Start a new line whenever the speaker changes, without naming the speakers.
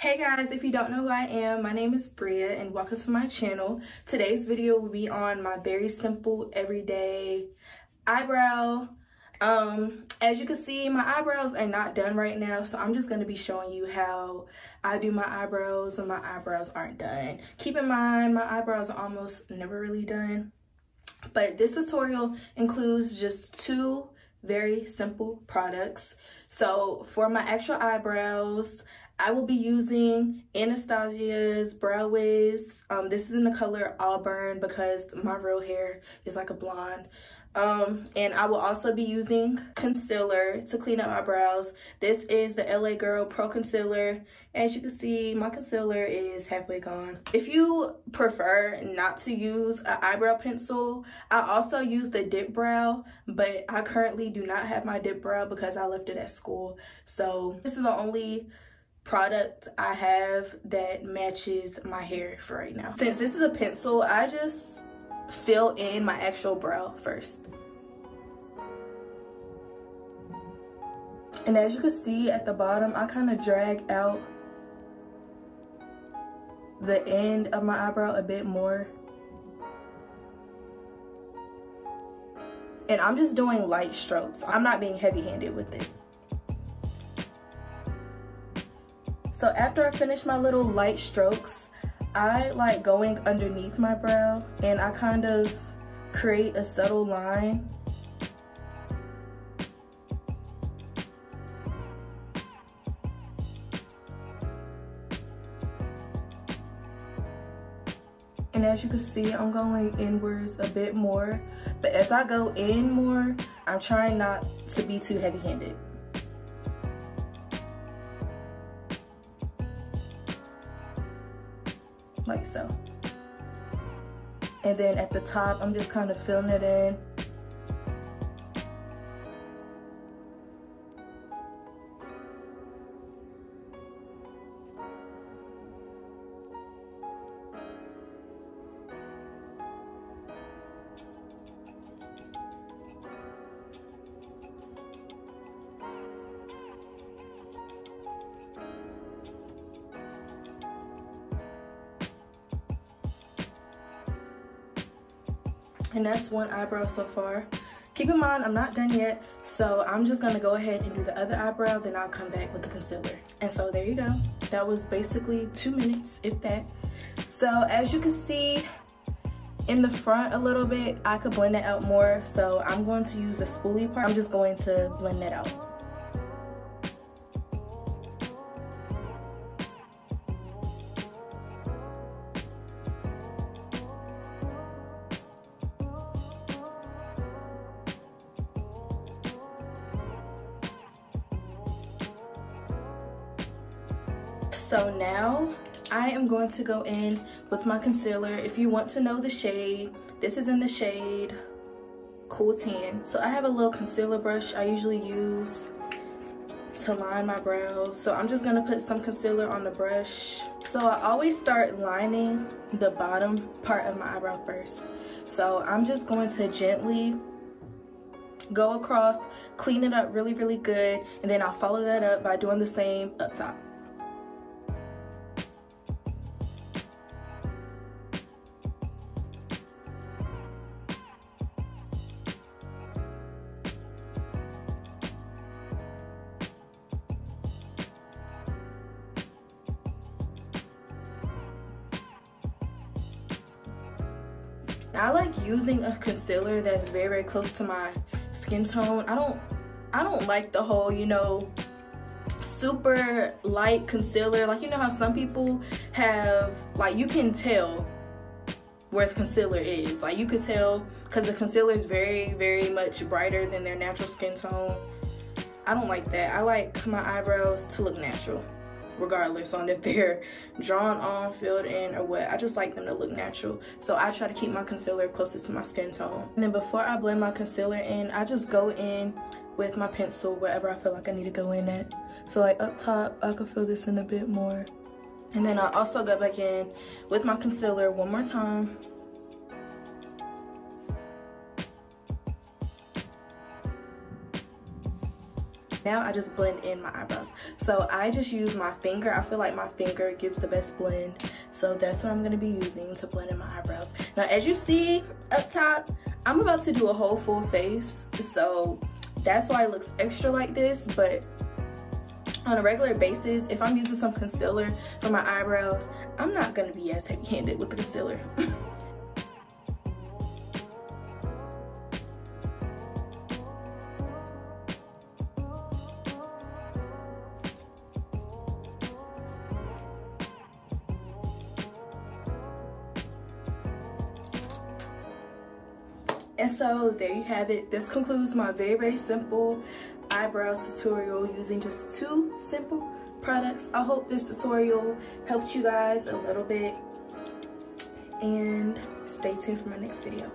Hey guys, if you don't know who I am, my name is Bria and welcome to my channel. Today's video will be on my very simple everyday eyebrow. As you can see, my eyebrows are not done right now, so I'm just going to be showing you how I do my eyebrows when my eyebrows aren't done. Keep in mind, my eyebrows are almost never really done, but this tutorial includes just two very simple products. So for my actual eyebrows, I will be using Anastasia's Brow Wiz. This is in the color Auburn because my real hair is like a blonde. And I will also be using concealer to clean up my brows. This is the LA Girl Pro Concealer. As you can see, my concealer is halfway gone. If you prefer not to use an eyebrow pencil, I also use the dip brow, but I currently do not have my dip brow because I left it at school. So this is the only product I have that matches my hair for right now. Since this is a pencil, I just fill in my actual brow first. And as you can see at the bottom, I kind of drag out the end of my eyebrow a bit more. And I'm just doing light strokes. I'm not being heavy-handed with it. So after I finish my little light strokes, I like going underneath my brow and I kind of create a subtle line. And as you can see, I'm going inwards a bit more, but as I go in more, I'm trying not to be too heavy-handed. Like so. And then at the top, I'm just kind of filling it in. And that's one eyebrow so far. Keep in mind, I'm not done yet, so I'm just gonna go ahead and do the other eyebrow, then I'll come back with the concealer. And so there you go. That was basically 2 minutes, if that. So as you can see, in the front a little bit, I could blend it out more, so I'm going to use the spoolie part. I'm just going to blend that out. So now I am going to go in with my concealer. If you want to know the shade, this is in the shade Cool Tan. So I have a little concealer brush I usually use to line my brows. So I'm just gonna put some concealer on the brush. So I always start lining the bottom part of my eyebrow first. So I'm just going to gently go across, clean it up really, really good, and then I'll follow that up by doing the same up top. I like using a concealer that's very, very close to my skin tone. I don't like the whole, you know, super light concealer. Like, you know how some people have, like, you can tell where the concealer is. Like, you could tell because the concealer is very, very much brighter than their natural skin tone. I don't like that. I like my eyebrows to look natural, regardless on if they're drawn on, filled in, or what. I just like them to look natural. So I try to keep my concealer closest to my skin tone. And then before I blend my concealer in, I just go in with my pencil wherever I feel like I need to go in at. So like up top, I could fill this in a bit more. And then I also go back in with my concealer one more time. Now I just blend in my eyebrows. So I just use my finger. I feel like my finger gives the best blend. So that's what I'm gonna be using to blend in my eyebrows. Now, as you see up top, I'm about to do a whole full face. So that's why it looks extra like this. But on a regular basis, if I'm using some concealer for my eyebrows, I'm not gonna be as heavy-handed with the concealer. And so there you have it. This concludes my very simple eyebrow tutorial using just 2 simple products. I hope this tutorial helped you guys a little bit, and stay tuned for my next video.